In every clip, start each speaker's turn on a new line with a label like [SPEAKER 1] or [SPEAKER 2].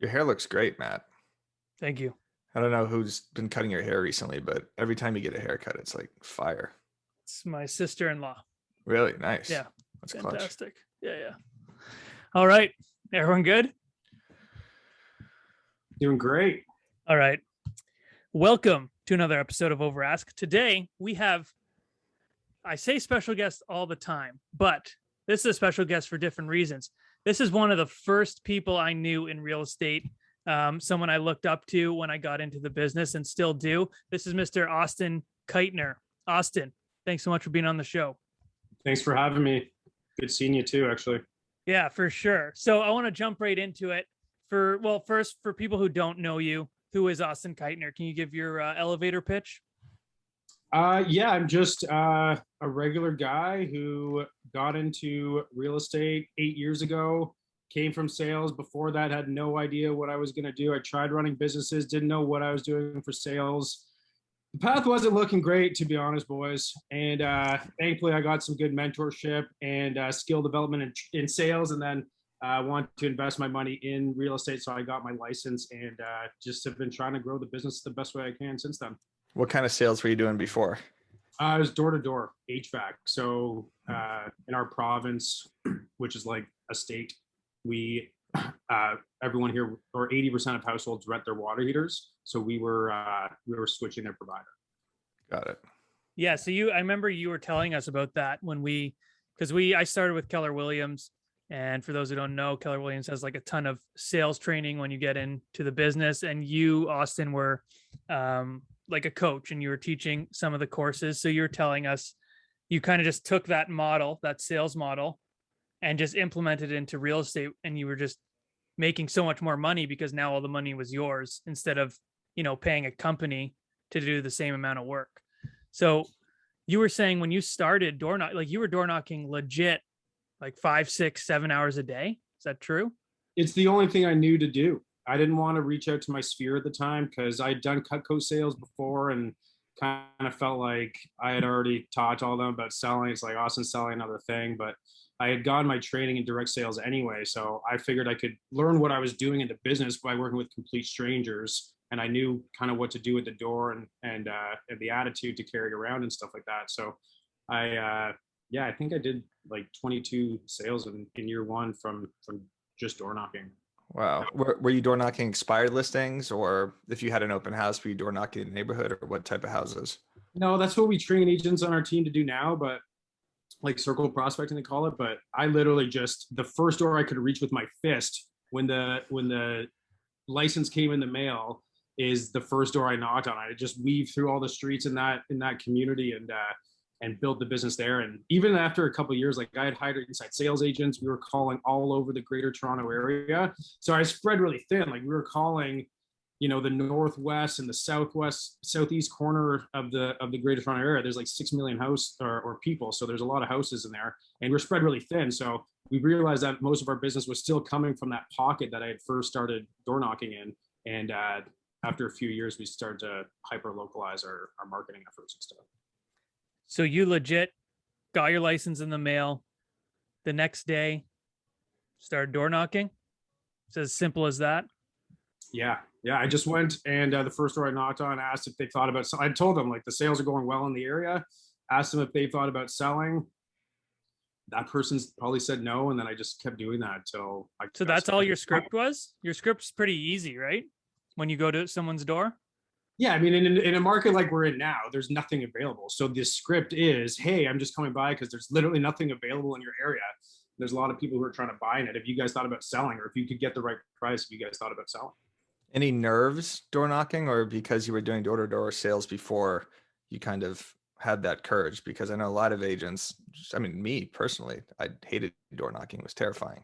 [SPEAKER 1] Your hair looks great, Matt.
[SPEAKER 2] Thank you.
[SPEAKER 1] I don't know who's been cutting your hair recently, but every time you get a haircut, it's like fire.
[SPEAKER 2] It's my sister-in-law.
[SPEAKER 1] Really nice.
[SPEAKER 2] Yeah.
[SPEAKER 1] That's clutch.
[SPEAKER 2] Fantastic. Yeah. All right. Everyone good?
[SPEAKER 3] Doing great.
[SPEAKER 2] All right. Welcome to another episode of Over Ask. Today we have, I say special guests all the time, but this is a special guest for different reasons. This is one of the first people I knew in real estate, someone I looked up to when I got into the business and still do. This is Mr. Austin Keitner. Austin, thanks so much for being on the show.
[SPEAKER 3] Thanks for having me. Good seeing you too, actually.
[SPEAKER 2] Yeah, for sure. So I want to jump right into it. First, for people who don't know you, who is Austin Keitner? Can you give your elevator pitch?
[SPEAKER 3] Yeah, I'm just a regular guy who got into real estate 8 years ago, came from sales. Before that, had no idea what I was going to do. I tried running businesses, didn't know what I was doing for sales. The path wasn't looking great, to be honest, boys. And thankfully, I got some good mentorship and skill development in sales. And then I wanted to invest my money in real estate. So I got my license and just have been trying to grow the business the best way I can since then.
[SPEAKER 1] What kind of sales were you doing before?
[SPEAKER 3] I was door-to-door HVAC. So in our province, which is like a state, we everyone here, or 80% of households, rent their water heaters. So we were switching their provider.
[SPEAKER 1] Got it.
[SPEAKER 2] Yeah. So I remember you were telling us about that when I started with Keller Williams. And for those who don't know, Keller Williams has like a ton of sales training when you get into the business. And you, Austin, were like a coach and you were teaching some of the courses. So you were telling us you kind of just took that model, that sales model, and just implemented it into real estate. And you were just making so much more money because now all the money was yours instead of, paying a company to do the same amount of work. So you were saying when you started you were door knocking legit like 5, 6, 7 hours a day. Is that true?
[SPEAKER 3] It's the only thing I knew to do. I didn't want to reach out to my sphere at the time because I'd done Cutco sales before and kind of felt like I had already taught all them about selling. It's like Austin selling another thing, but I had gotten my training in direct sales anyway. So I figured I could learn what I was doing in the business by working with complete strangers. And I knew kind of what to do at the door and the attitude to carry around and stuff like that. So I think I did like 22 sales in year one from just door knocking.
[SPEAKER 1] Wow. Were you door knocking expired listings, or if you had an open house, were you door knocking in the neighborhood, or what type of houses?
[SPEAKER 3] No, that's what we train agents on our team to do now, but like circle prospecting they call it. But I literally just, the first door I could reach with my fist when the license came in the mail is the first door I knocked on. I just weaved through all the streets in that community and build the business there. And even after a couple of years, like I had hired inside sales agents, we were calling all over the greater Toronto area. So I spread really thin. Like we were calling, the northwest and the southeast corner of the greater Toronto area. There's like 6 million house or people. So there's a lot of houses in there and we're spread really thin. So we realized that most of our business was still coming from that pocket that I had first started door knocking in. And after a few years, we started to hyper localize our marketing efforts and stuff.
[SPEAKER 2] So you legit got your license in the mail the next day, started door knocking. It's as simple as that.
[SPEAKER 3] Yeah. I just went and the first door I knocked on asked if they thought about. I told them like the sales are going well in the area. Asked them if they thought about selling. That person's probably said no, and then I just kept doing that till.
[SPEAKER 2] So that's all your script was. Your script's pretty easy, right? When you go to someone's door.
[SPEAKER 3] Yeah, I mean, in a market like we're in now, there's nothing available. So the script is, hey, I'm just coming by because there's literally nothing available in your area. There's a lot of people who are trying to buy in it. If you guys thought about selling, or if you could get the right price, if you guys thought about selling.
[SPEAKER 1] Any nerves door knocking, or because you were doing door-to-door sales before, you kind of had that courage? Because I know a lot of agents, me personally, I hated door knocking. It was terrifying.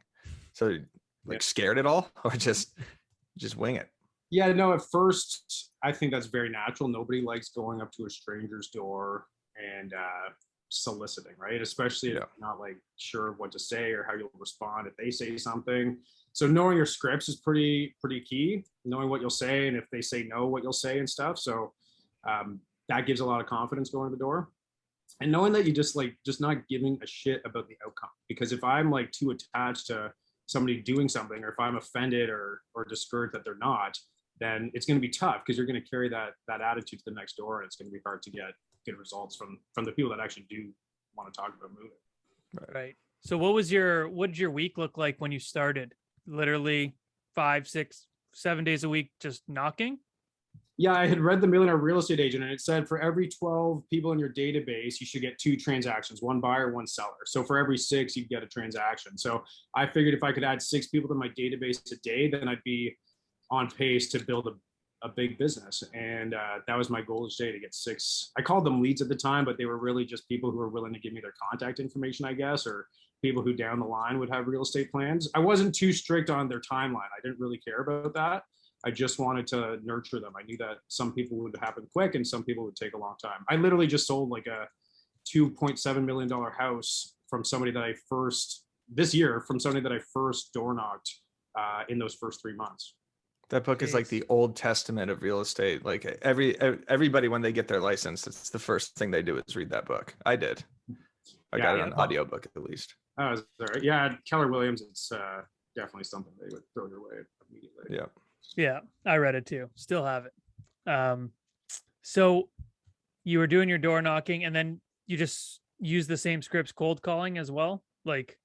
[SPEAKER 1] So scared at all, or just wing it?
[SPEAKER 3] Yeah, no, at first, I think that's very natural. Nobody likes going up to a stranger's door and soliciting, right? Especially if you're not like sure what to say or how you'll respond if they say something. So knowing your scripts is pretty key, knowing what you'll say and if they say no, what you'll say and stuff. So that gives a lot of confidence going to the door. And knowing that you just not giving a shit about the outcome. Because if I'm like too attached to somebody doing something, or if I'm offended or discouraged that they're not, then it's going to be tough because you're going to carry that attitude to the next door, and it's going to be hard to get good results from the people that actually do want to talk about moving.
[SPEAKER 2] Right. So what did your week look like when you started? Literally 5, 6, 7 days a week, just knocking?
[SPEAKER 3] Yeah, I had read the Millionaire Real Estate Agent, and it said for every 12 people in your database, you should get 2 transactions, 1 buyer, 1 seller. So for every 6, you'd get a transaction. So I figured if I could add 6 people to my database a day, then I'd be on pace to build a big business. And that was my goal each day, to get 6. I called them leads at the time, but they were really just people who were willing to give me their contact information, I guess, or people who down the line would have real estate plans. I wasn't too strict on their timeline. I didn't really care about that. I just wanted to nurture them. I knew that some people would happen quick and some people would take a long time. I literally just sold like a $2.7 million house from somebody that I first door knocked in those first 3 months.
[SPEAKER 1] That book is like the Old Testament of real estate. Like everybody, when they get their license, it's the first thing they do is read that book. I did. I got it on audiobook at least.
[SPEAKER 3] Oh, is that right? Yeah, Keller Williams, it's definitely something they would throw your way immediately.
[SPEAKER 1] Yeah.
[SPEAKER 2] Yeah, I read it too. Still have it. So you were doing your door knocking, and then you just use the same scripts cold calling as well? Like,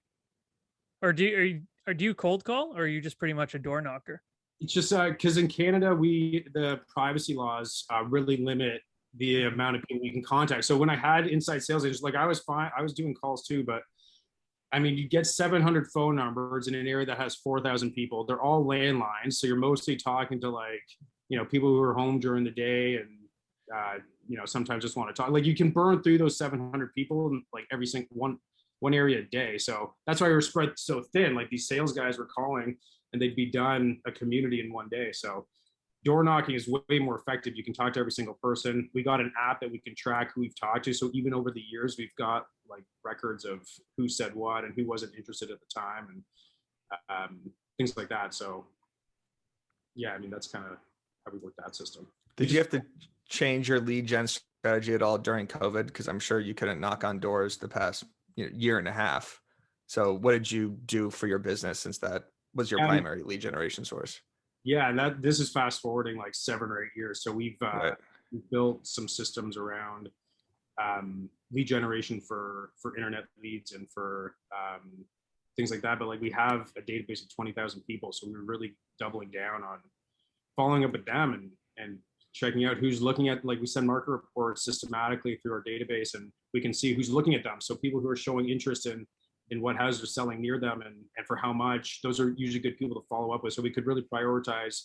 [SPEAKER 2] or do you cold call, or are you just pretty much a door knocker?
[SPEAKER 3] It's just because in Canada, the privacy laws really limit the amount of people you can contact. So when I had inside sales agents, like I was fine, I was doing calls too, but I mean, you get 700 phone numbers in an area that has 4,000 people. They're all landlines, so you're mostly talking to people who are home during the day and sometimes just want to talk. Like you can burn through those 700 people in like every single one area a day. So that's why we're spread so thin. Like these sales guys were calling, and they'd be done a community in one day. So door knocking is way more effective. You can talk to every single person. We got an app that we can track who we've talked to. So even over the years, we've got like records of who said what and who wasn't interested at the time, and things like that. So yeah, I mean, that's kind of how we work that system.
[SPEAKER 1] Did you have to change your lead gen strategy at all during COVID? Because I'm sure you couldn't knock on doors the past year and a half. So what did you do for your business, since that was your primary lead generation source?
[SPEAKER 3] Yeah, and this is fast forwarding like 7 or 8 years. So we've built some systems around lead generation for internet leads and for things like that. But like we have a database of 20,000 people, so we're really doubling down on following up with them and checking out who's looking at, like we send market reports systematically through our database, and we can see who's looking at them. So people who are showing interest in what houses are selling near them and for how much, those are usually good people to follow up with. So we could really prioritize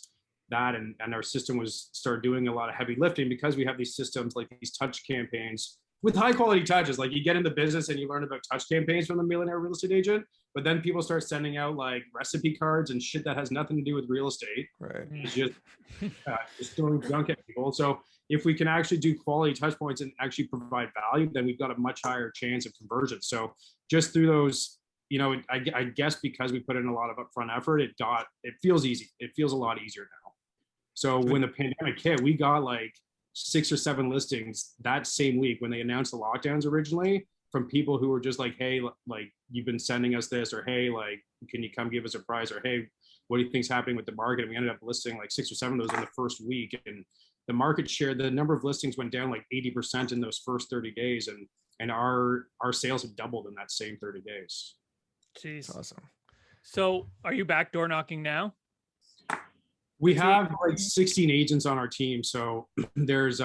[SPEAKER 3] that. And our system started doing a lot of heavy lifting, because we have these systems like these touch campaigns with high quality touches. Like you get in the business and you learn about touch campaigns from the Millionaire Real Estate Agent, but then people start sending out like recipe cards and shit that has nothing to do with real estate.
[SPEAKER 1] Right.
[SPEAKER 3] It's just throwing junk at people. So if we can actually do quality touch points and actually provide value, then we've got a much higher chance of conversion. So just through those, I guess because we put in a lot of upfront effort, it feels easy. It feels a lot easier now. So when the pandemic hit, we got like 6 or 7 listings that same week when they announced the lockdowns originally, from people who were just like, hey, like you've been sending us this, or hey, like, can you come give us a price, or hey, what do you think's happening with the market? And we ended up listing like 6 or 7 of those in the first week. And the market share, the number of listings went down like 80% in those first 30 days. And our sales have doubled in that same 30 days.
[SPEAKER 2] Jeez.
[SPEAKER 1] That's awesome.
[SPEAKER 2] So are you back door knocking now?
[SPEAKER 3] We have like 16 agents on our team. So there's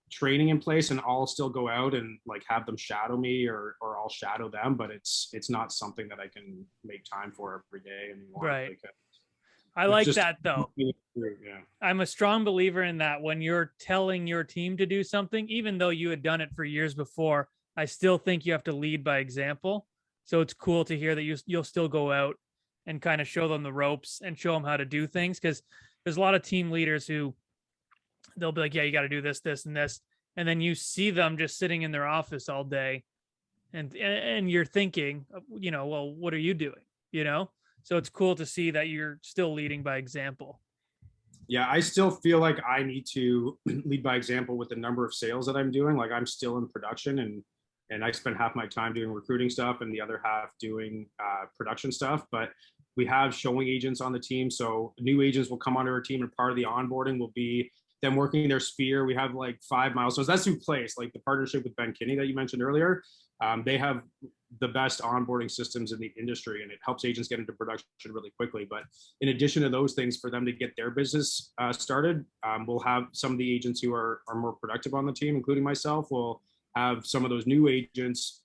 [SPEAKER 3] training in place, and I'll still go out and like have them shadow me, or I'll shadow them, but it's not something that I can make time for every day anymore.
[SPEAKER 2] Right. I like that though.
[SPEAKER 3] Yeah.
[SPEAKER 2] I'm a strong believer in that. When you're telling your team to do something, even though you had done it for years before, I still think you have to lead by example. So it's cool to hear that you'll still go out and kind of show them the ropes and show them how to do things. Because there's a lot of team leaders who they'll be like, yeah, you got to do this, this, and this. And then you see them just sitting in their office all day. And you're thinking, well, what are you doing? So it's cool to see that you're still leading by example.
[SPEAKER 3] Yeah, I still feel like I need to lead by example with the number of sales that I'm doing. Like I'm still in production, and and I spend half my time doing recruiting stuff and the other half doing production stuff. But we have showing agents on the team, so new agents will come onto our team, and part of the onboarding will be them working their sphere. We have like 5 milestones. That's who place, like the partnership with Ben Kinney that you mentioned earlier. They have the best onboarding systems in the industry, and it helps agents get into production really quickly. But in addition to those things, for them to get their business started, we'll have some of the agents who are more productive on the team, including myself, will have some of those new agents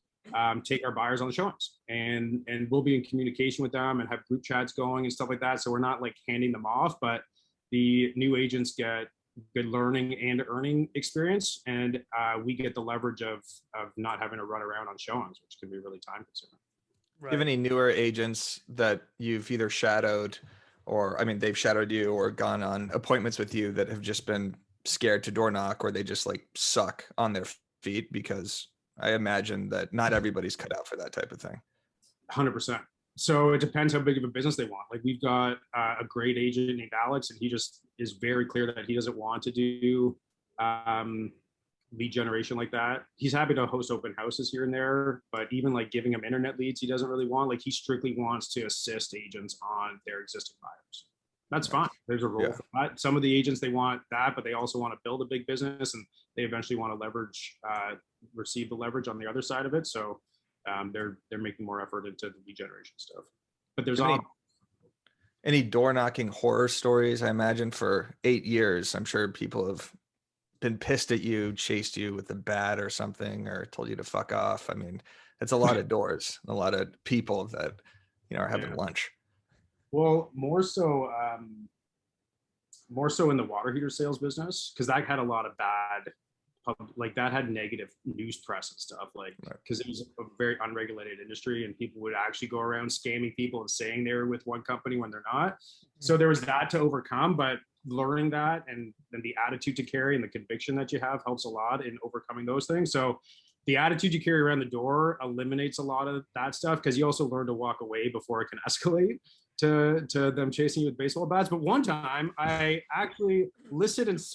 [SPEAKER 3] take our buyers on the showings, and we'll be in communication with them and have group chats going and stuff like that. So we're not like handing them off, but the new agents get good learning and earning experience, and we get the leverage of not having to run around on showings, which can be really time consuming.
[SPEAKER 1] Do you have any newer agents that you've either shadowed, or I mean they've shadowed you or gone on appointments with you, that have just been scared to door knock, or they just like suck on their feet? Because I imagine that not everybody's cut out for that type of thing.
[SPEAKER 3] 100%. So it depends how big of a business they want. Like we've got a great agent named Alex, and he just is very clear that he doesn't want to do lead generation like that. He's happy to host open houses here and there, but even like giving him internet leads, he doesn't really want. Like he strictly wants to assist agents on their existing buyers. That's fine. There's a role for that. Some of the agents, they want that, but they also want to build a big business, and they eventually want to leverage, receive the leverage on the other side of it. So they're making more effort into the lead generation stuff. But there's
[SPEAKER 1] any door knocking horror stories? I imagine for 8 years, I'm sure people have been pissed at you, chased you with a bat or something, or told you to fuck off. I mean, it's a lot of doors, a lot of people that, you know, are having lunch.
[SPEAKER 3] Well, more so in the water heater sales business, because that had a lot of bad, like that had negative news press and stuff, like because it was a very unregulated industry, and people would actually go around scamming people and saying they're with one company when they're not. So there was that to overcome, but learning that and the attitude to carry and the conviction that you have helps a lot in overcoming those things. So the attitude you carry around the door eliminates a lot of that stuff, because you also learn to walk away before it can escalate to them chasing you with baseball bats. But one time I actually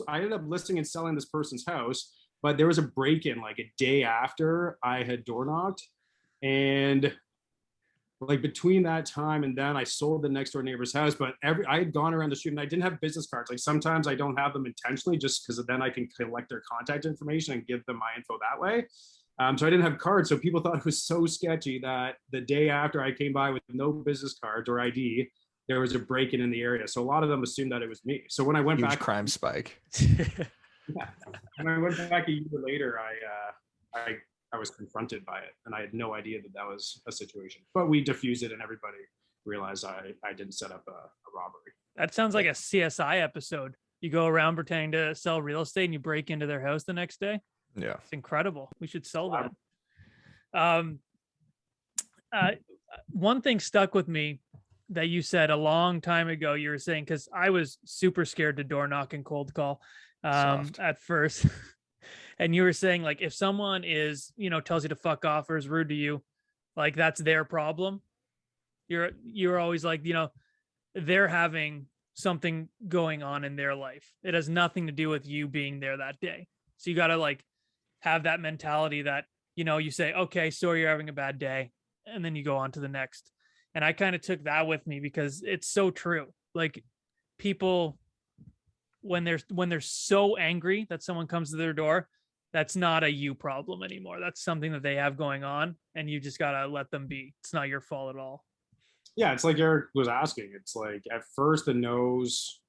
[SPEAKER 3] I ended up listing and selling this person's house, but there was a break-in like a day after I had door knocked, and like between that time and then I sold the next door neighbor's house. But I had gone around the street and I didn't have business cards. Like sometimes I don't have them intentionally, just because then I can collect their contact information and give them my info that way. So I didn't have cards. So people thought it was so sketchy that the day after I came by with no business cards or ID, there was a break-in in the area. So a lot of them assumed that it was me. So when I went back,
[SPEAKER 1] crime spike.
[SPEAKER 3] Yeah. When I went back a year later, I was confronted by it, and I had no idea that was a situation. But we diffused it, and everybody realized I didn't set up a robbery.
[SPEAKER 2] That sounds like a CSI episode. You go around pretending to sell real estate, and you break into their house the next day.
[SPEAKER 1] Yeah,
[SPEAKER 2] it's incredible. We should sell that. One thing stuck with me that you said a long time ago. You were saying, because I was super scared to door knock and cold call at first. And you were saying, like, if someone is, you know, tells you to fuck off or is rude to you, like that's their problem. You're always like, you know, they're having something going on in their life. It has nothing to do with you being there that day. So you got to like have that mentality that, you know, you say, okay, sorry, you're having a bad day, and then you go on to the next. And I kind of took that with me, because it's so true. Like people, when they're so angry that someone comes to their door, that's not a you problem anymore. That's something that they have going on, and you just got to let them be. It's not your fault at all.
[SPEAKER 3] Yeah, it's like Eric was asking. It's like at first the no's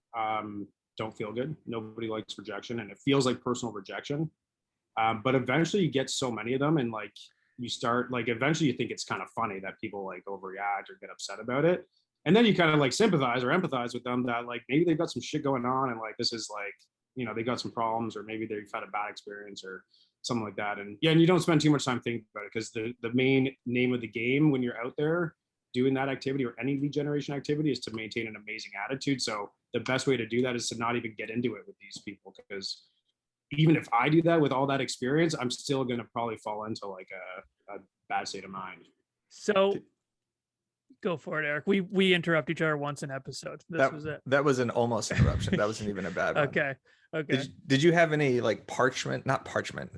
[SPEAKER 3] don't feel good. Nobody likes rejection, and it feels like personal rejection. But eventually you get so many of them, and like you start, like eventually you think it's kind of funny that people like overreact or get upset about it. And then you kind of like sympathize or empathize with them that like maybe they've got some shit going on, and like this is like, you know, they got some problems, or maybe they've had a bad experience or something like that. And yeah, and you don't spend too much time thinking about it, because the main name of the game when you're out there doing that activity or any lead generation activity is to maintain an amazing attitude. So the best way to do that is to not even get into it with these people, because even if I do that with all that experience, I'm still going to probably fall into like a bad state of mind.
[SPEAKER 2] So Go for it, Eric. We interrupt each other once an episode. This was it.
[SPEAKER 1] That was an almost interruption. That wasn't even a bad one.
[SPEAKER 2] Okay. Okay.
[SPEAKER 1] Did you have any like not parchment,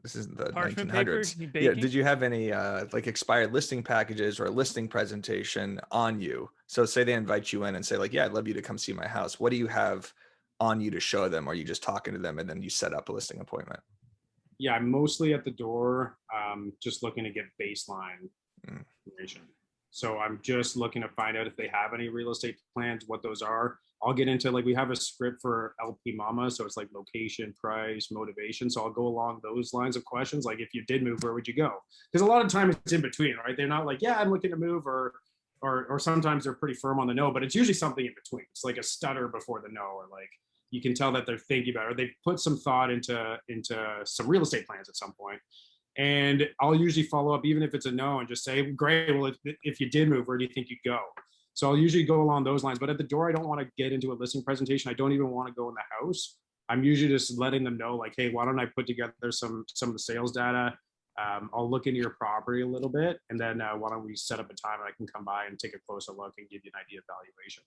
[SPEAKER 1] this isn't the
[SPEAKER 2] Parchment paper?
[SPEAKER 1] 1900s.
[SPEAKER 2] You
[SPEAKER 1] Yeah,
[SPEAKER 2] baking?
[SPEAKER 1] did you have any like expired listing packages or a listing presentation on you? So say they invite you in and say like, yeah, I'd love you to come see my house. What do you have on you to show them? Or are you just talking to them and then you set up a listing appointment?
[SPEAKER 3] Yeah, I'm mostly at the door, just looking to get baseline information. So I'm just looking to find out if they have any real estate plans, what those are. I'll get into like, we have a script for LP Mama. So it's like location, price, motivation. So I'll go along those lines of questions. Like if you did move, where would you go? Because a lot of time it's in between, right? They're not like, yeah, I'm looking to move, or sometimes they're pretty firm on the no, but it's usually something in between. It's like a stutter before the no, or like, you can tell that they're thinking about it, or they've put some thought into some real estate plans at some point. And I'll usually follow up, even if it's a no, and just say, great, well, if you did move, where do you think you'd go? So I'll usually go along those lines. But at the door, I don't want to get into a listing presentation. I don't even want to go in the house. I'm usually just letting them know, like, hey, why don't I put together some of the sales data? I'll look into your property a little bit, and then why don't we set up a time and I can come by and take a closer look and give you an idea of valuation.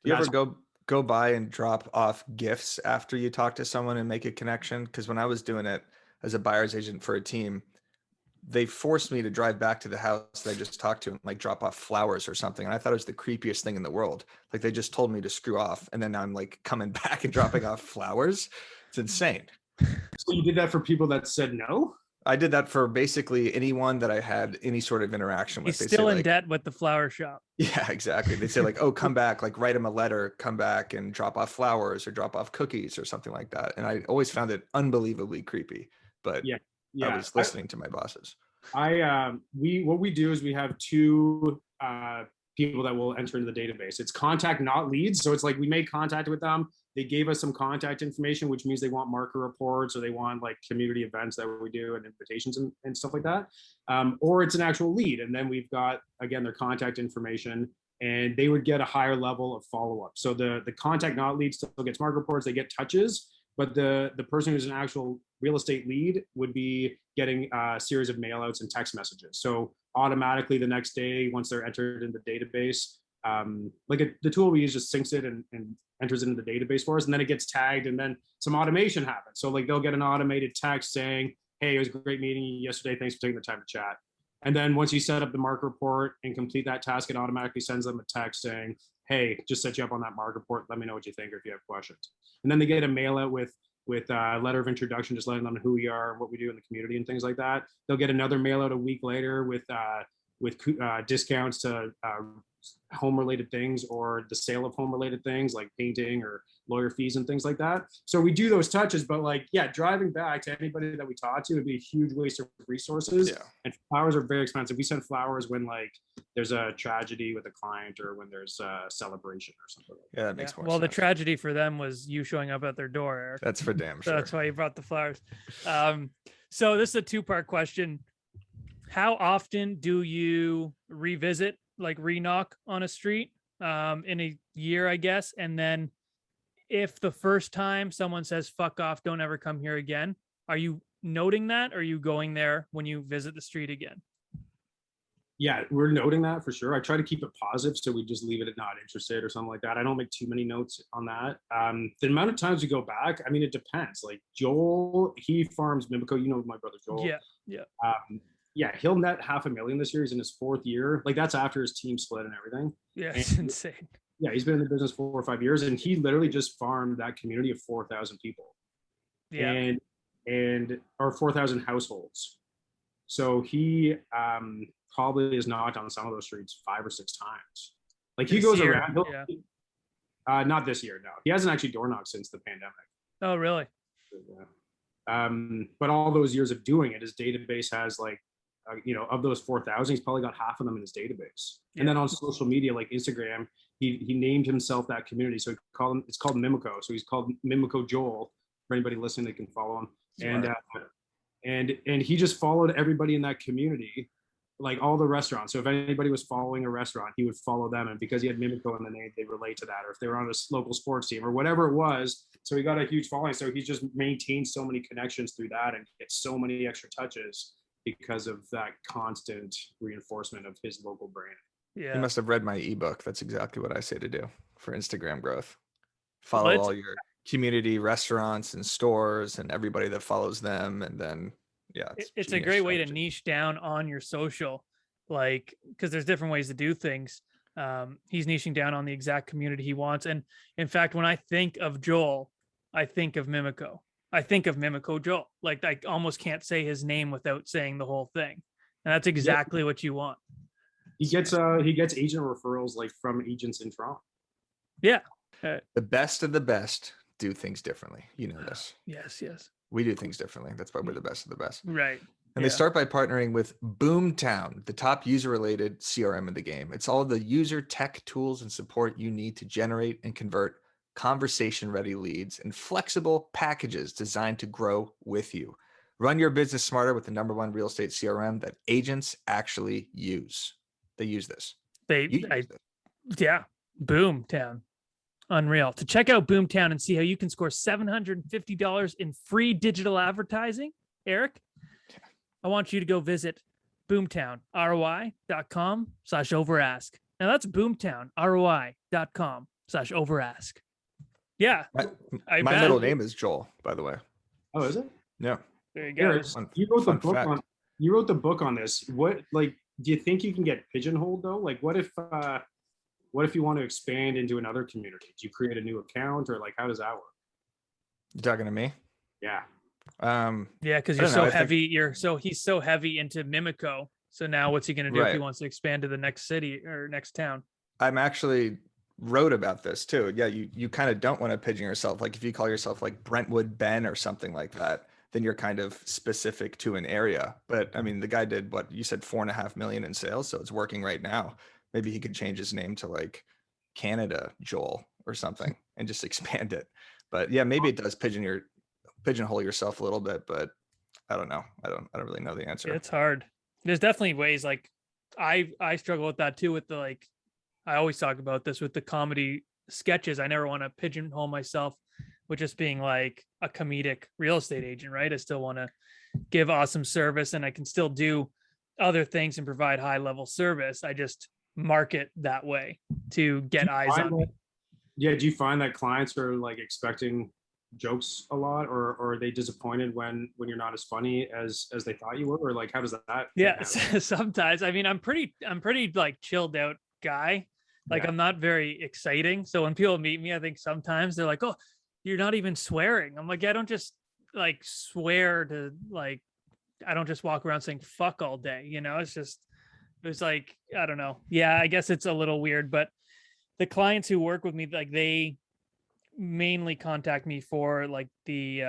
[SPEAKER 1] Do you ever go by and drop off gifts after you talk to someone and make a connection? Because when I was doing it as a buyer's agent for a team, they forced me to drive back to the house that I just talked to and like drop off flowers or something. And I thought it was the creepiest thing in the world. Like they just told me to screw off. And then I'm like coming back and dropping off flowers. It's insane.
[SPEAKER 3] So you did that for people that said no?
[SPEAKER 1] I did that for basically anyone that I had any sort of interaction with.
[SPEAKER 2] He's still in debt with the flower shop.
[SPEAKER 1] Yeah, exactly. They say like, oh, come back, like write them a letter, come back and drop off flowers or drop off cookies or something like that. And I always found it unbelievably creepy, but
[SPEAKER 3] yeah.
[SPEAKER 1] I was listening to my bosses.
[SPEAKER 3] What we do is we have two people that will enter into the database. It's contact, not leads. So it's like we made contact with them. They gave us some contact information, which means they want market reports or they want like community events that we do and invitations and stuff like that. Or it's an actual lead. And then we've got, again, their contact information, and they would get a higher level of follow-up. So the contact, not lead, still gets market reports, they get touches, but the person who's an actual real estate lead would be getting a series of mailouts and text messages. So automatically the next day, once they're entered in the database, the tool we use just syncs it and enters it into the database for us, and then it gets tagged, and then some automation happens. So like they'll get an automated text saying, hey, it was a great meeting you yesterday, thanks for taking the time to chat. And then once you set up the market report and complete that task, it automatically sends them a text saying, hey, just set you up on that market report, let me know what you think or if you have questions. And then they get a mail out with a letter of introduction, just letting them know who we are and what we do in the community and things like that. They'll get another mail out a week later with discounts to home-related things or the sale of home-related things like painting or lawyer fees and things like that. So we do those touches, but like, yeah, driving back to anybody that we talk to would be a huge waste of resources. Yeah. And flowers are very expensive. We send flowers when like there's a tragedy with a client or when there's a celebration or something.
[SPEAKER 1] Yeah, that makes more sense.
[SPEAKER 2] Well, the tragedy for them was you showing up at their door, Eric.
[SPEAKER 1] That's for damn sure.
[SPEAKER 2] So that's why you brought the flowers. So this is a two-part question. How often do you revisit, like re-knock on a street in a year, I guess? And then if the first time someone says, fuck off, don't ever come here again, are you noting that? Or are you going there when you visit the street again?
[SPEAKER 3] Yeah, we're noting that for sure. I try to keep it positive, so we just leave it at not interested or something like that. I don't make too many notes on that. The amount of times we go back, I mean, it depends. Like Joel, he farms Mimico. You know my brother Joel.
[SPEAKER 2] Yeah.
[SPEAKER 3] Yeah, he'll net $500,000 this year. He's in his fourth year. Like that's after his team split and everything.
[SPEAKER 2] Yeah, it's insane.
[SPEAKER 3] Yeah, he's been in the business 4 or 5 years, and he literally just farmed that community of 4,000 people. Yeah, and or 4,000 households. So he probably has knocked on some of those streets 5 or 6 times. Like he goes around. Not this year, no. He hasn't actually door knocked since the pandemic.
[SPEAKER 2] Oh, really?
[SPEAKER 3] Yeah. But all those years of doing it, his database has like, of those 4,000, he's probably got half of them in his database. Yeah. And then on social media, like Instagram, he named himself that community. So it's called Mimico. So he's called Mimico Joel. For anybody listening, they can follow him. Smart. And he just followed everybody in that community, like all the restaurants. So if anybody was following a restaurant, he would follow them. And because he had Mimico in the name, they relate to that. Or if they were on a local sports team or whatever it was. So he got a huge following. So he's just maintained so many connections through that and gets so many extra touches because of that constant reinforcement of his local brand.
[SPEAKER 2] Yeah.
[SPEAKER 1] You must have read my ebook. That's exactly what I say to do for Instagram growth.
[SPEAKER 2] Well,
[SPEAKER 1] Follow all your community restaurants and stores and everybody that follows them. And then, yeah,
[SPEAKER 2] it's a
[SPEAKER 1] genius
[SPEAKER 2] great way to
[SPEAKER 1] strategy.
[SPEAKER 2] niche down on your social, like, because there's different ways to do things. He's niching down on the exact community he wants. And in fact, when I think of Joel, I think of Mimico. I think of Mimico Joel. Like, I almost can't say his name without saying the whole thing. And that's exactly what you want.
[SPEAKER 3] He gets agent referrals like from agents in Toronto.
[SPEAKER 2] Yeah.
[SPEAKER 1] The best of the best do things differently. You know this.
[SPEAKER 2] Yes.
[SPEAKER 1] We do things differently. That's why we're the best of the best.
[SPEAKER 2] Right.
[SPEAKER 1] And they start by partnering with Boomtown, the top user-related CRM in the game. It's all the user tech tools and support you need to generate and convert conversation-ready leads and flexible packages designed to grow with you. Run your business smarter with the #1 real estate CRM that agents actually use. They use this.
[SPEAKER 2] Yeah. Boomtown. Unreal. To check out Boomtown and see how you can score $750 in free digital advertising, Eric, I want you to go visit boomtownroi.com/overask. Now that's boomtownroi.com/overask. Yeah.
[SPEAKER 1] My middle name is Joel, by the way.
[SPEAKER 3] Oh, is it?
[SPEAKER 1] Yeah.
[SPEAKER 2] There you go.
[SPEAKER 3] Eric, you wrote the book on this. What, like, do you think you can get pigeonholed though? Like, what if you want to expand into another community? Do you create a new account, or like, how does that work?
[SPEAKER 1] You talking to me?
[SPEAKER 3] Yeah.
[SPEAKER 2] Yeah, because you're so heavy. He's so heavy into Mimico. So now what's he going to do if he wants to expand to the next city or next town?
[SPEAKER 1] I'm actually wrote about this too. Yeah, you kind of don't want to pigeon yourself. Like if you call yourself like Brentwood Ben or something like that, then you're kind of specific to an area. But I mean, the guy did what you said, 4.5 million in sales. So it's working right now. Maybe he could change his name to like Canada Joel or something and just expand it. But yeah, maybe it does pigeonhole yourself a little bit, but I don't know. I don't really know the answer.
[SPEAKER 2] It's hard. There's definitely ways, like I struggle with that too, with the, like, I always talk about this with the comedy sketches. I never want to pigeonhole myself with just being like a comedic real estate agent, right? I still want to give awesome service, and I can still do other things and provide high level service. I just market that way to get eyes on me.
[SPEAKER 3] Yeah. Do you find that clients are like expecting jokes a lot, or are they disappointed when you're not as funny as they thought you were, or like, how does that
[SPEAKER 2] sometimes. I mean, I'm pretty like chilled out guy. Like, I'm not very exciting, so when people meet me, I think sometimes they're like, oh, you're not even swearing. I'm like, yeah, I don't just like swear to, like, I don't just walk around saying fuck all day, you know. It was like, I don't know. Yeah, I guess it's a little weird, but the clients who work with me, like, they mainly contact me for like the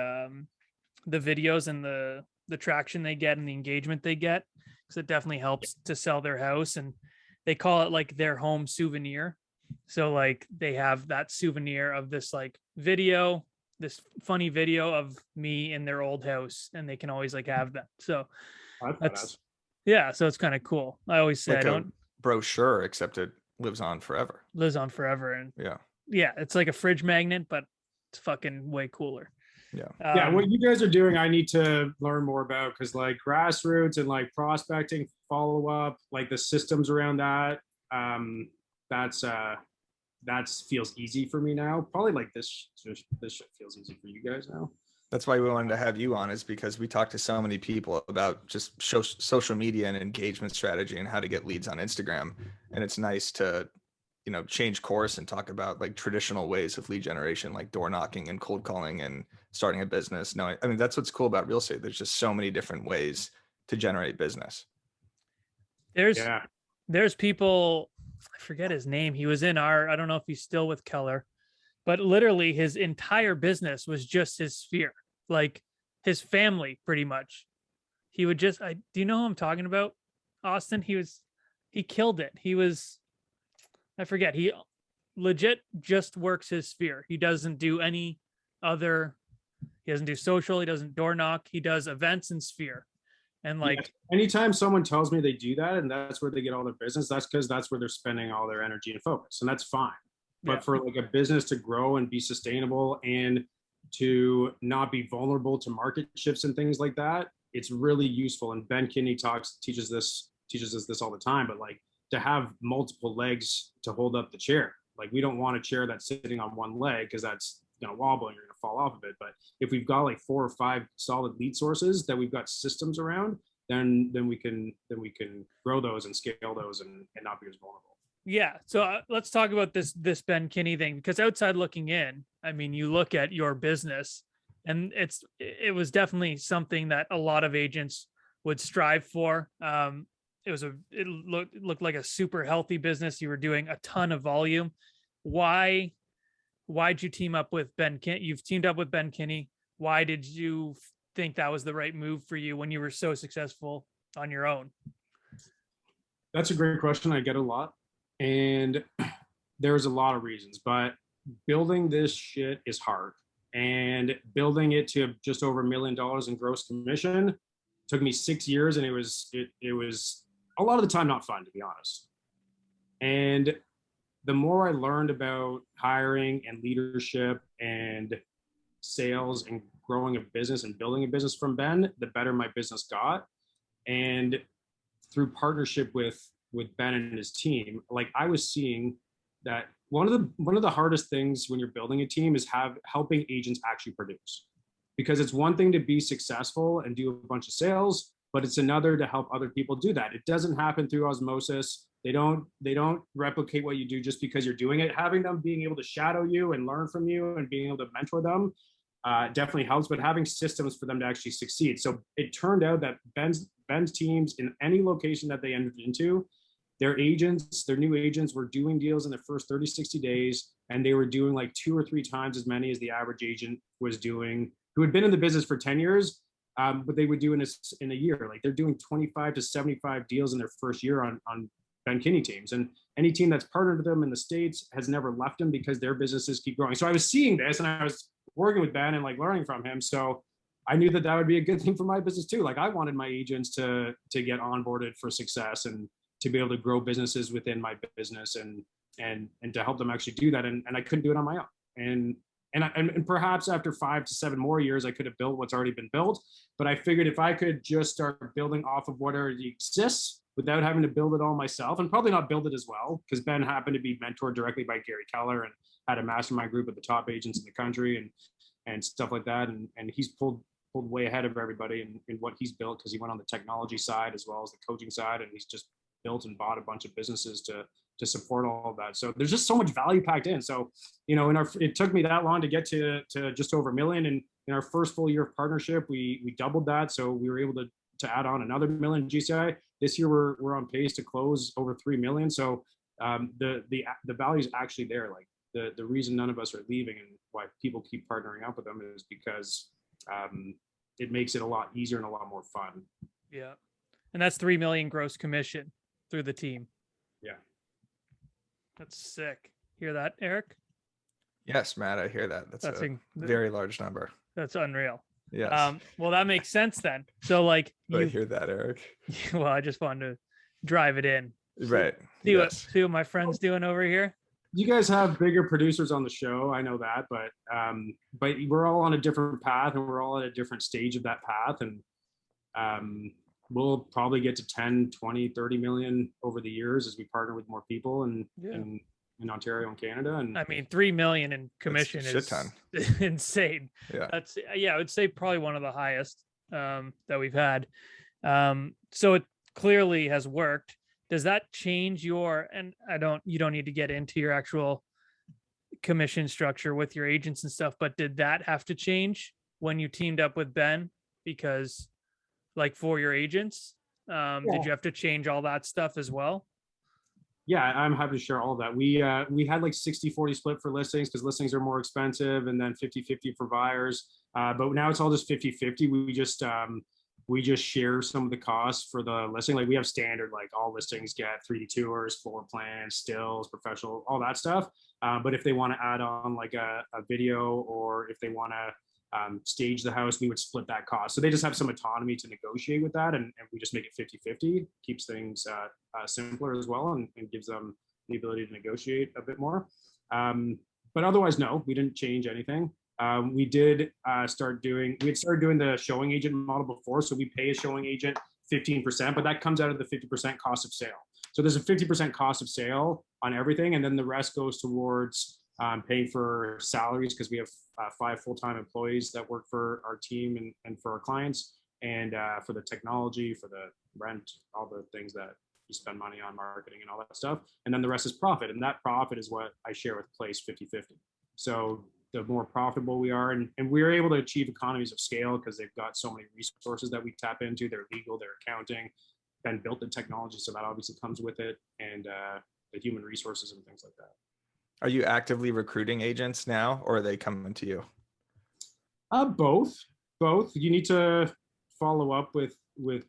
[SPEAKER 2] videos and the traction they get and the engagement they get, because it definitely helps to sell their house. And they call it like their home souvenir. So like they have that souvenir of this like video, this funny video of me in their old house, and they can always like have that. So that's so it's kind of cool. I always say, like, I don't
[SPEAKER 1] brochure, except it lives on forever.
[SPEAKER 2] And yeah, it's like a fridge magnet, but it's fucking way cooler.
[SPEAKER 3] Yeah. What you guys are doing, I need to learn more about, because like grassroots and like prospecting, follow up, like the systems around that, that feels easy for me now. Probably like this shit feels easy for you guys now.
[SPEAKER 1] That's why we wanted to have you on, is because we talk to so many people about just social media and engagement strategy and how to get leads on Instagram. And it's nice to, you know, change course and talk about like traditional ways of lead generation, like door knocking and cold calling and starting a business. No, I mean, that's what's cool about real estate. There's just so many different ways to generate business.
[SPEAKER 2] There's people, I forget his name. He was in I don't know if he's still with Keller, but literally his entire business was just his sphere, like his family, pretty much. He would just, do you know who I'm talking about, Austin? He killed it. I forget. He legit just works his sphere. He doesn't do any other. He doesn't do social. He doesn't door knock. He does events and sphere. And like,
[SPEAKER 3] anytime someone tells me they do that and that's where they get all their business, that's because that's where they're spending all their energy and focus, and that's fine. But for like a business to grow and be sustainable and to not be vulnerable to market shifts and things like that, it's really useful. And Ben Kinney teaches us this all the time. But like, to have multiple legs to hold up the chair. Like we don't want a chair that's sitting on one leg because that's going to wobble and you're going to fall off of it. But if we've got like 4 or 5 solid lead sources that we've got systems around, then we can grow those and scale those and not be as vulnerable.
[SPEAKER 2] Yeah. So let's talk about this Ben Kinney thing, because outside looking in, I mean, you look at your business and it was definitely something that a lot of agents would strive for. It looked like a super healthy business. You were doing a ton of volume. Why'd you team up with Ben Kinney? You've teamed up with Ben Kinney. Why did you think that was the right move for you when you were so successful on your own?
[SPEAKER 3] That's a great question. I get a lot. And there's a lot of reasons, but building this shit is hard. And building it to just over $1 million in gross commission took me 6 years, and it was a lot of the time not fun, to be honest. And the more I learned about hiring and leadership and sales and growing a business and building a business from Ben, the better my business got. And through partnership with Ben and his team, like I was seeing that one of the hardest things when you're building a team is helping agents actually produce. Because it's one thing to be successful and do a bunch of sales, but it's another to help other people do that. It doesn't happen through osmosis. They don't replicate what you do just because you're doing it. Having them being able to shadow you and learn from you and being able to mentor them definitely helps, but having systems for them to actually succeed. So it turned out that Ben's teams in any location that they entered into, their new agents were doing deals in the first 30, 60 days, and they were doing like 2 or 3 times as many as the average agent was doing, who had been in the business for 10 years, but they would do in a year. Like they're doing 25 to 75 deals in their first year on Ben Kinney teams. And any team that's partnered with them in the States has never left them because their businesses keep growing. So I was seeing this and I was working with Ben and like learning from him. So I knew that would be a good thing for my business too. Like I wanted my agents to get onboarded for success and to be able to grow businesses within my business and to help them actually do that. And I couldn't do it on my own. And perhaps after 5 to 7 more years, I could have built what's already been built. But I figured if I could just start building off of what already exists without having to build it all myself, and probably not build it as well, because Ben happened to be mentored directly by Gary Keller and had a mastermind group of the top agents in the country and stuff like that. And he's pulled way ahead of everybody in what he's built, because he went on the technology side as well as the coaching side, and he's just built and bought a bunch of businesses to support all of that. So there's just so much value packed in. So, you know, it took me that long to get to just over $1 million. And in our first full year of partnership, we doubled that. So we were able to add on another $1 million GCI. This year we're on pace to close over 3 million. So the value is actually there. Like the reason none of us are leaving and why people keep partnering up with them is because it makes it a lot easier and a lot more fun.
[SPEAKER 2] Yeah. And that's 3 million gross commission through the team.
[SPEAKER 3] Yeah.
[SPEAKER 2] That's sick. Hear that, Eric?
[SPEAKER 1] Yes, Matt, I hear that. That's a very large number.
[SPEAKER 2] That's unreal.
[SPEAKER 1] Yes.
[SPEAKER 2] Well, that makes sense then. So like
[SPEAKER 1] I hear that, Eric.
[SPEAKER 2] Well, I just wanted to drive it in.
[SPEAKER 1] Right.
[SPEAKER 2] See what my friend's doing over here.
[SPEAKER 3] You guys have bigger producers on the show. I know that, but we're all on a different path and we're all at a different stage of that path. And we'll probably get to 10, 20, 30 million over the years as we partner with more people in Ontario and Canada. And
[SPEAKER 2] I mean, 3 million in commission is insane.
[SPEAKER 3] Yeah.
[SPEAKER 2] I would say probably one of the highest that we've had. So it clearly has worked. Does that change and you don't need to get into your actual commission structure with your agents and stuff, but did that have to change when you teamed up with Ben? Because like for your agents, did you have to change all that stuff as well?
[SPEAKER 3] Yeah, I'm happy to share all that. We had like 60-40 split for listings because listings are more expensive, and then 50-50 for buyers. But now it's all just 50-50. We just share some of the costs for the listing. Like we have standard, like all listings get 3D tours, floor plans, stills, professional, all that stuff. But if they want to add on like a video, or if they want to stage the house, we would split that cost. So they just have some autonomy to negotiate with that, and we just make it 50-50, keeps things simpler as well, and gives them the ability to negotiate a bit more. But otherwise, no, we didn't change anything. We had started doing the showing agent model before. So we pay a showing agent 15%, but that comes out of the 50% cost of sale. So there's a 50% cost of sale on everything. And then the rest goes towards paying for salaries, because we have 5 full-time employees that work for our team and for our clients, and for the technology, for the rent, all the things that you spend money on, marketing and all that stuff. And then the rest is profit. And that profit is what I share with Place 50/50. So the more profitable we are, and we're able to achieve economies of scale because they've got so many resources that we tap into. Their legal, their accounting, then built the technology. So that obviously comes with it, and the human resources and things like that.
[SPEAKER 1] Are you actively recruiting agents now, or are they coming to you?
[SPEAKER 3] Both. You need to follow up with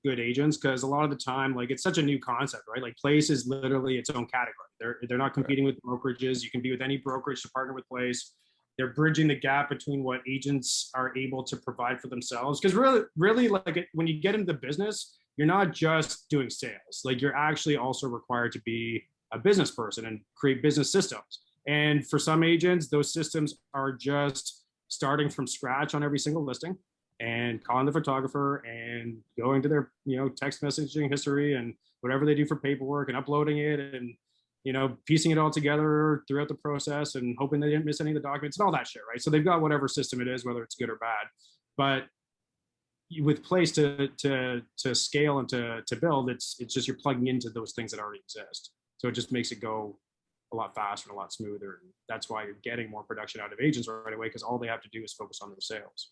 [SPEAKER 3] good agents, because a lot of the time, like, it's such a new concept, right? Like, Place is literally its own category. They're not competing with brokerages. You can be with any brokerage to partner with Place. They're bridging the gap between what agents are able to provide for themselves. Because really, like, when you get into the business, you're not just doing sales. Like, you're actually also required to be a business person and create business systems. And for some agents, those systems are just starting from scratch on every single listing and calling the photographer and going to their, text messaging history and whatever they do for paperwork and uploading it and, piecing it all together throughout the process and hoping they didn't miss any of the documents and all that shit, right? So they've got whatever system it is, whether it's good or bad. But with Place to scale and to build, it's just you're plugging into those things that already exist. So it just makes it go a lot faster and a lot smoother. And that's why you're getting more production out of agents right away, because all they have to do is focus on their sales.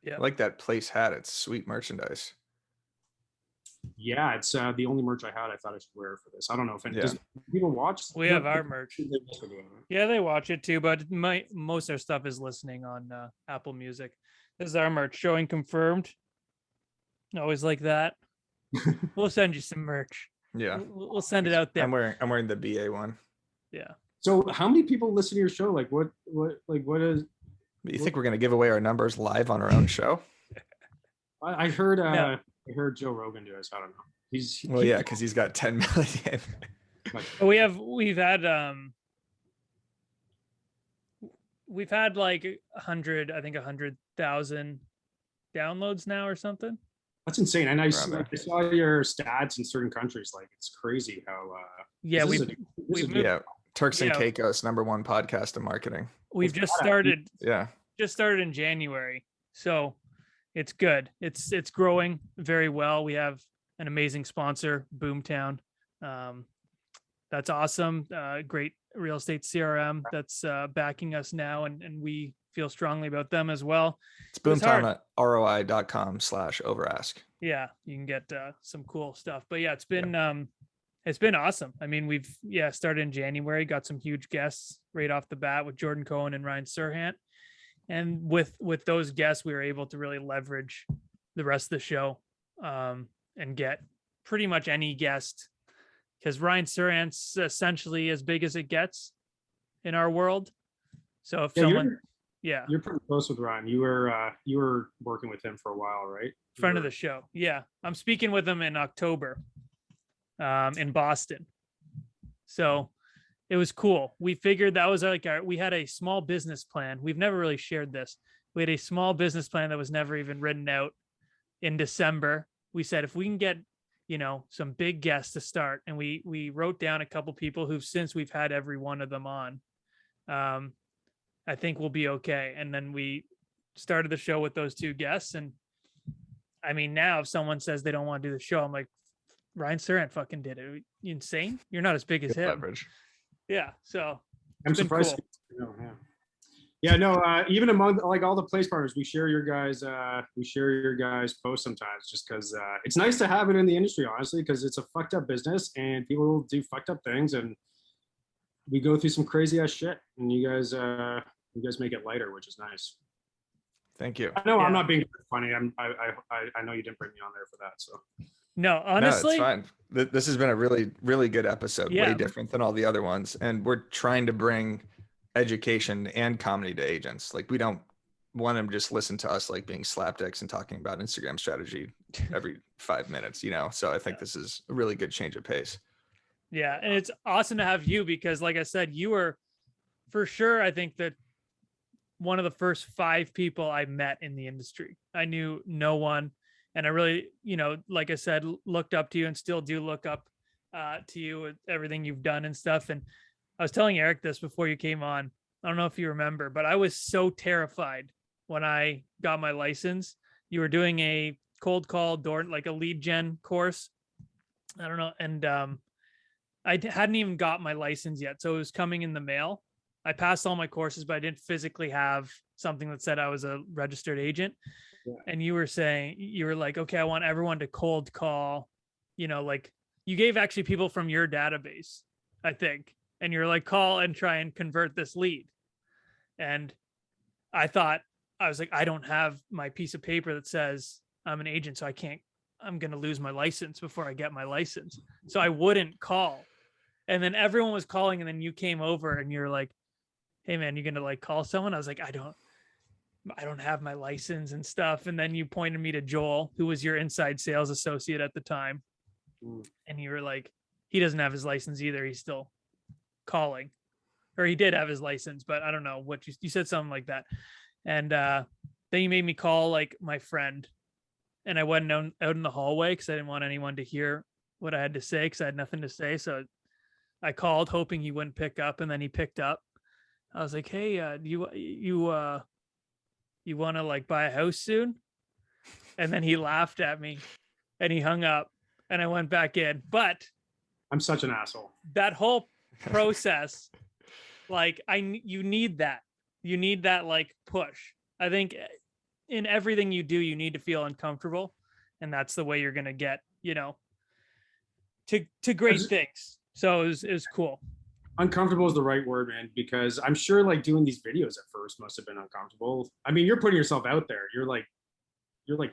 [SPEAKER 2] Yeah.
[SPEAKER 1] I like that Place hat. It's sweet merchandise.
[SPEAKER 3] Yeah, it's the only merch I had. I thought I should wear for this. I don't know if does people watch.
[SPEAKER 2] We have our merch. Yeah, they watch it too, but most of their stuff is listening on Apple Music. This is our merch, showing confirmed. Always like that. We'll send you some merch.
[SPEAKER 1] Yeah,
[SPEAKER 2] we'll send it out there.
[SPEAKER 1] I'm wearing the BA one.
[SPEAKER 2] Yeah.
[SPEAKER 3] So how many people listen to your show? Like what is?
[SPEAKER 1] You think we're gonna give away our numbers live on our own show?
[SPEAKER 3] I heard.
[SPEAKER 2] No.
[SPEAKER 3] I heard Joe Rogan do this. I don't know.
[SPEAKER 1] Well, yeah, because he's got 10 million.
[SPEAKER 2] We've had like 100,000 downloads now or something.
[SPEAKER 3] That's insane. And I saw your stats in certain countries. Like, it's crazy how.
[SPEAKER 2] Yeah,
[SPEAKER 1] Turks and Caicos, #1 podcast in marketing.
[SPEAKER 2] We've just started.
[SPEAKER 1] Yeah.
[SPEAKER 2] Just started in January, so it's good. It's growing very well. We have an amazing sponsor, Boomtown. That's awesome. Great real estate CRM that's backing us now, and we feel strongly about them as well.
[SPEAKER 1] It's Boomtown at ROI.com/overask.
[SPEAKER 2] Yeah, you can get some cool stuff. But yeah, it's been awesome. I mean, we've started in January, got some huge guests right off the bat with Jordan Cohen and Ryan Serhant. And with those guests, we were able to really leverage the rest of the show and get pretty much any guest, because Ryan Serhant's essentially as big as it gets in our world. So if you're
[SPEAKER 3] pretty close with Ryan. You were working with him for a while, right?
[SPEAKER 2] Friend of the show. Yeah, I'm speaking with him in October in Boston. So it was cool. We figured that was we had a small business plan. We've never really shared this. We had a small business plan that was never even written out. In December, we said, if we can get, some big guests to start, and we wrote down a couple people who've since we've had every one of them on. I think we'll be okay. And then we started the show with those 2 guests. And I mean, now if someone says they don't want to do the show, I'm like, Ryan Serhant fucking did it. Are you insane? You're not as big as him.
[SPEAKER 1] Leverage.
[SPEAKER 2] Yeah, so
[SPEAKER 3] I'm surprised. Cool. Even among like all the Place partners, we share your guys' posts sometimes, just because it's nice to have it in the industry, honestly, because it's a fucked up business and people do fucked up things, and we go through some crazy ass shit, and you guys make it lighter, which is nice.
[SPEAKER 1] Thank you.
[SPEAKER 3] I know I'm not being funny. I know you didn't bring me on there for that, so.
[SPEAKER 2] No, honestly,
[SPEAKER 1] it's fine. This has been a really, really good episode.
[SPEAKER 2] Yeah.
[SPEAKER 1] Way different than all the other ones. And we're trying to bring education and comedy to agents. Like, we don't want them to just listen to us like being slapdicks and talking about Instagram strategy every 5 minutes, So I think this is a really good change of pace.
[SPEAKER 2] Yeah. And it's awesome to have you, because like I said, you were for sure, I think, that one of the first 5 people I met in the industry. I knew no one. And I really, like I said, looked up to you and still do look up to you with everything you've done and stuff. And I was telling Eric this before you came on. I don't know if you remember, but I was so terrified when I got my license. You were doing a cold call door, like a lead gen course. I don't know. And hadn't even got my license yet. So it was coming in the mail. I passed all my courses, but I didn't physically have something that said I was a registered agent.
[SPEAKER 3] Yeah.
[SPEAKER 2] And you were like, okay, I want everyone to cold call, like you gave actually people from your database, I think. And you're like, call and try and convert this lead. And I was like, I don't have my piece of paper that says I'm an agent, so I'm going to lose my license before I get my license. So I wouldn't call. And then everyone was calling, and then you came over and you're like, hey man, you going to like call someone? I was like, I don't have my license and stuff. And then you pointed me to Joel, who was your inside sales associate at the time. And you were like, he doesn't have his license either. He's still calling, or he did have his license, but I don't know what you said, something like that. And then you made me call like my friend, and I went out in the hallway because I didn't want anyone to hear what I had to say because I had nothing to say. So I called hoping he wouldn't pick up, and then he picked up. I was like, hey, you want to like buy a house soon? And then he laughed at me and he hung up, and I went back in. But
[SPEAKER 3] I'm such an asshole.
[SPEAKER 2] that whole process, like you need that like push. I think in everything you do, you need to feel uncomfortable, and that's the way you're going to get, to great things. So it was cool.
[SPEAKER 3] Uncomfortable is the right word, man, because I'm sure like doing these videos at first must have been uncomfortable. I mean, you're putting yourself out there. You're like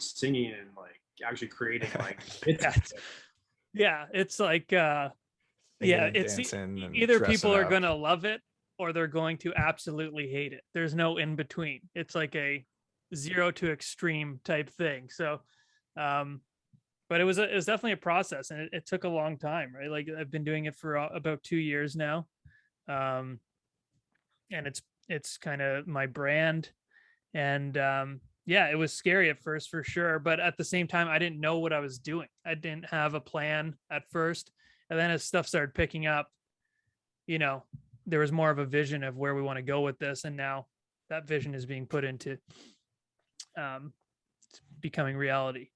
[SPEAKER 3] singing and like actually creating like
[SPEAKER 2] it's like it's either people are going to love it or they're going to absolutely hate it. There's no in between. It's like a 0 to extreme type thing. So but it was definitely a process, and it took a long time, right? Like I've been doing it for about 2 years now. And it's kind of my brand. And it was scary at first for sure, but at the same time I didn't know what I was doing. I didn't have a plan at first, and then as stuff started picking up, there was more of a vision of where we want to go with this, and now that vision is being put into becoming reality.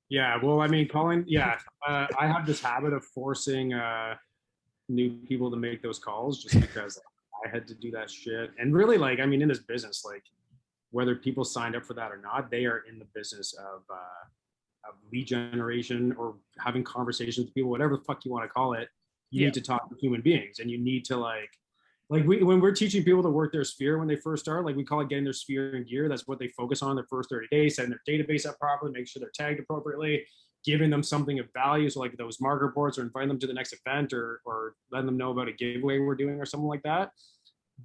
[SPEAKER 3] Yeah, well, I mean, Colin, I have this habit of forcing new people to make those calls just because I had to do that shit. And really, like, I mean, in this business, like, whether people signed up for that or not, they are in the business of lead generation or having conversations with people, whatever the fuck you want to call it. You need to talk to human beings, and you need to like when we're teaching people to work their sphere when they first start, like we call it getting their sphere in gear. That's what they focus on their first 30 days, setting their database up properly, make sure they're tagged appropriately, giving them something of value. So like those marker boards, or inviting them to the next event, or letting them know about a giveaway we're doing or something like that.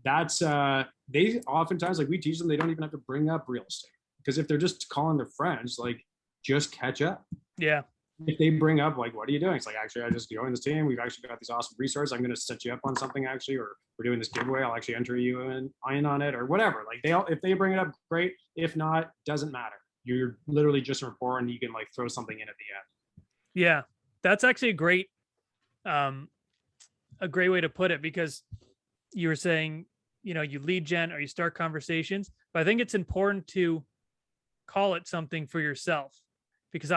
[SPEAKER 3] That's they oftentimes, like we teach them, they don't even have to bring up real estate, because if they're just calling their friends, like just catch up.
[SPEAKER 2] Yeah.
[SPEAKER 3] If they bring up like, what are you doing? It's like, actually, I just joined this team. We've actually got these awesome resources. I'm going to set you up on something actually, or we're doing this giveaway. I'll actually enter you in on it, or whatever. Like if they bring it up, great. If not, doesn't matter. You're literally just a report, and you can like throw something in at the end.
[SPEAKER 2] Yeah, that's actually a great way to put it, because you were saying, you lead gen or you start conversations, but I think it's important to call it something for yourself, because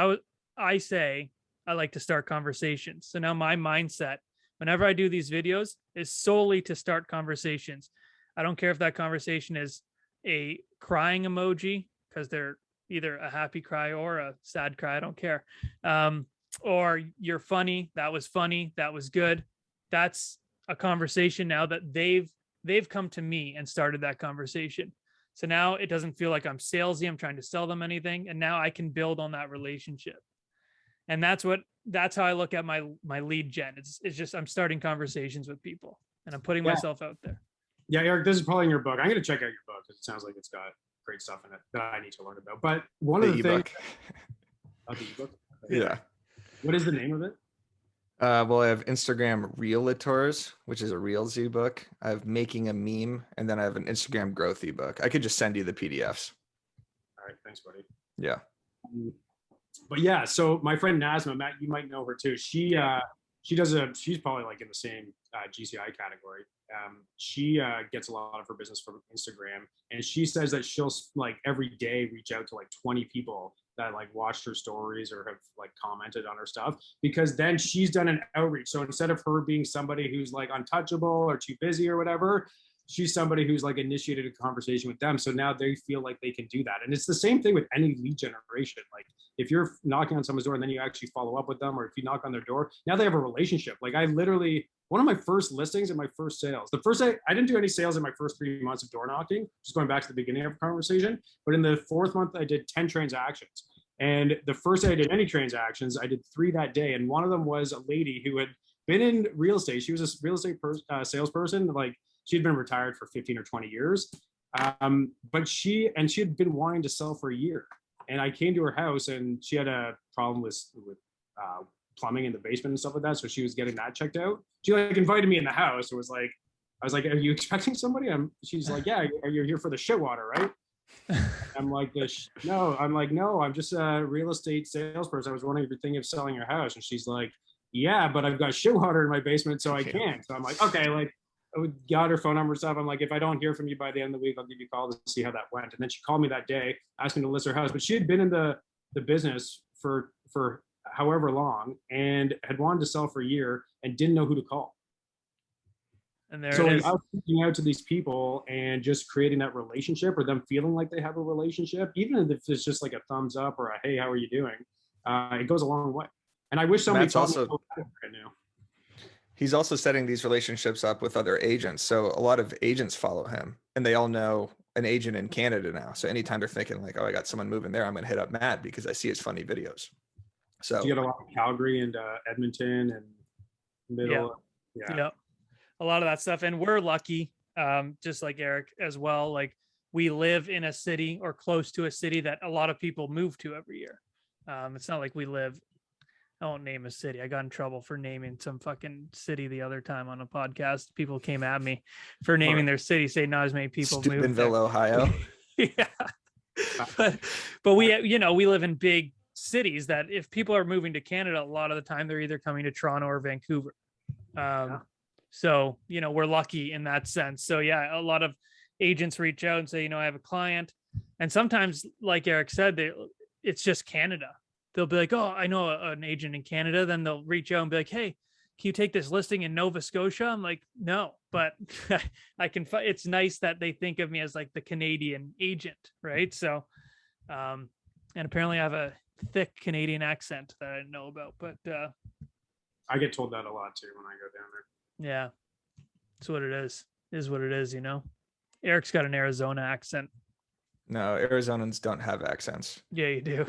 [SPEAKER 2] I say I like to start conversations. So now my mindset, whenever I do these videos, is solely to start conversations. I don't care if that conversation is a crying emoji, because they're either a happy cry or a sad cry. I don't care. Or you're funny. That was good. That's a conversation now that they've come to me and started that conversation. So now it doesn't feel like I'm salesy, I'm trying to sell them anything. And now I can build on that relationship. And that's how I look at my lead gen. It's just, I'm starting conversations with people, and I'm putting myself out there.
[SPEAKER 3] Yeah, Eric, this is probably in your book. I'm going to check out your book, because it sounds like it's got great stuff in it that I need to learn about. But one of the things, the ebook. Okay.
[SPEAKER 1] Yeah.
[SPEAKER 3] What is the name of it?
[SPEAKER 1] Well, I have Instagram Realtors, which is a Reels ebook. I have Making a Meme, and then I have an Instagram Growth ebook. I could just send you the PDFs.
[SPEAKER 3] All right, thanks, buddy.
[SPEAKER 1] Yeah.
[SPEAKER 3] But yeah, so my friend Nazma, Matt, you might know her too. She she's probably like in the same GCI category. She gets a lot of her business from Instagram, and she says that she'll like every day reach out to like 20 people that like watched her stories or have like commented on her stuff, because then she's done an outreach. So instead of her being somebody who's like untouchable or too busy or whatever, she's somebody who's like initiated a conversation with them. So now they feel like they can do that. And it's the same thing with any lead generation. Like if you're knocking on someone's door and then you actually follow up with them, or if you knock on their door, now they have a relationship. Like I literally, one of my first listings and my first sales, the first day, I didn't do any sales in my first 3 months of door knocking, just going back to the beginning of the conversation. But in the 4th month, I did 10 transactions. And the first day I did any transactions, I did 3 that day. And one of them was a lady who had been in real estate. She was a real estate salesperson. Like she'd been retired for 15 or 20 years. But she had been wanting to sell for a year. And I came to her house and she had a problem with plumbing in the basement and stuff like that. So she was getting that checked out. She like invited me in the house. It was like, I was like, are you expecting somebody? She's like, yeah, you're here for the shit water, right? I'm like, no, I'm just a real estate salesperson. I was wondering if you're thinking of selling your house. And she's like, yeah, but I've got shit water in my basement, so I can't. So I'm like, okay, like I got her phone number and stuff. I'm like, if I don't hear from you by the end of the week, I'll give you a call to see how that went. And then she called me that day, asking to list her house. But she had been in the business for however long and had wanted to sell for a year and didn't know who to call.
[SPEAKER 2] And there
[SPEAKER 3] so
[SPEAKER 2] it
[SPEAKER 3] like,
[SPEAKER 2] is.
[SPEAKER 3] I was reaching out to these people and just creating that relationship, or them feeling like they have a relationship, even if it's just like a thumbs up or a hey, how are you doing? It goes a long way. And I wish somebody
[SPEAKER 1] Matt's also
[SPEAKER 3] right now.
[SPEAKER 1] He's also setting these relationships up with other agents. So a lot of agents follow him, and they all know an agent in Canada now. So anytime they're thinking like, oh, I got someone moving there, I'm going to hit up Matt because I see his funny videos. So
[SPEAKER 3] you get a lot of Calgary and Edmonton and middle.
[SPEAKER 2] Yeah. A lot of that stuff. And we're lucky, just like Eric as well. Like we live in a city or close to a city that a lot of people move to every year. It's not like we live, I won't name a city. I got in trouble for naming some fucking city the other time on a podcast. People came at me for naming their city, saying not as many people moved there.
[SPEAKER 1] Steubenville, Ohio.
[SPEAKER 2] Yeah. But we live in big cities that if people are moving to Canada, a lot of the time they're either coming to Toronto or Vancouver. So, we're lucky in that sense. So yeah, a lot of agents reach out and say, I have a client. And sometimes, like Eric said, it's just Canada. They'll be like, oh, I know an agent in Canada. Then they'll reach out and be like, hey, can you take this listing in Nova Scotia? I'm like, no, but I can. It's nice that they think of me as like the Canadian agent, right? So, and apparently I have a thick Canadian accent that I didn't know about, but
[SPEAKER 3] I get told that a lot too when I go down there.
[SPEAKER 2] Yeah, it's what it is what it is, Eric's got an Arizona accent.
[SPEAKER 1] No, Arizonans don't have accents.
[SPEAKER 2] Yeah, you do.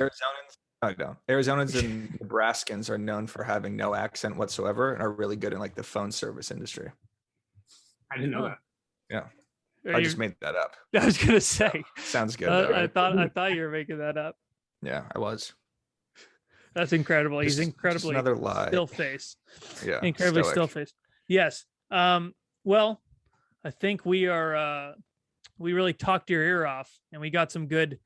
[SPEAKER 1] Arizonans and Nebraskans are known for having no accent whatsoever and are really good in like the phone service industry.
[SPEAKER 3] I didn't know that.
[SPEAKER 1] Yeah. I just made that up.
[SPEAKER 2] I was gonna say.
[SPEAKER 1] Sounds good. Though, right?
[SPEAKER 2] I thought you were making that up.
[SPEAKER 1] Yeah, I was.
[SPEAKER 2] That's incredible. He's incredibly
[SPEAKER 1] another lie.
[SPEAKER 2] Still face.
[SPEAKER 1] Yeah.
[SPEAKER 2] Incredibly still face. Yes. Well, I think we are we really talked your ear off and we got some good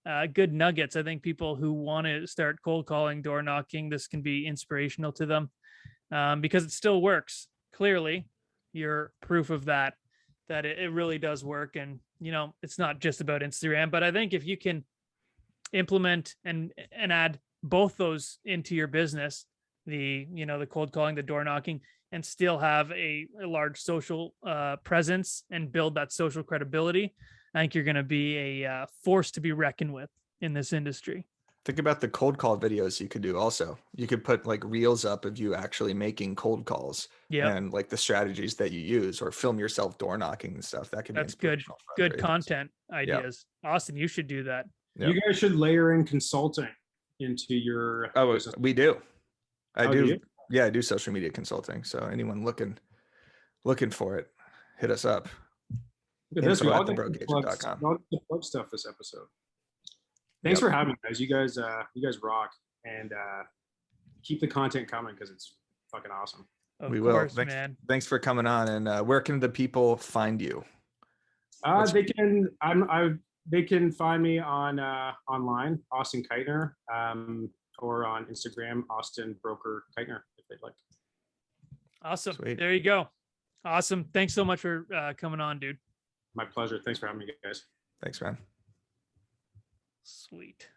[SPEAKER 2] nuggets. I think people who want to start cold calling, door knocking, this can be inspirational to them because it still works. Clearly, you're proof of that it really does work. And, it's not just about Instagram, but I think if you can implement and add both those into your business, the cold calling, the door knocking, and still have a large social presence and build that social credibility, I think you're going to be a force to be reckoned with in this industry.
[SPEAKER 1] Think about the cold call videos you could do also. You could put like reels up of you actually making cold calls and like the strategies that you use, or film yourself door knocking and stuff. That could be
[SPEAKER 2] good content ideas. Yep. Austin, you should do that.
[SPEAKER 3] Yep. You guys should layer in consulting into your
[SPEAKER 1] business. We do. I do. Yeah, I do social media consulting. So anyone looking for it, hit us up.
[SPEAKER 3] That's all the plug stuff this episode. Thanks for having me, guys. You guys rock, and keep the content coming because it's fucking awesome.
[SPEAKER 1] We will. Thanks for coming on. And where can the people find you?
[SPEAKER 3] They can find me on online, Austin Keitner, or on Instagram, Austin Broker Keitner, if they'd like.
[SPEAKER 2] Awesome.
[SPEAKER 1] Sweet.
[SPEAKER 2] There you go. Awesome. Thanks so much for coming on, dude.
[SPEAKER 3] My pleasure. Thanks for having me, guys.
[SPEAKER 1] Thanks, man.
[SPEAKER 2] Sweet.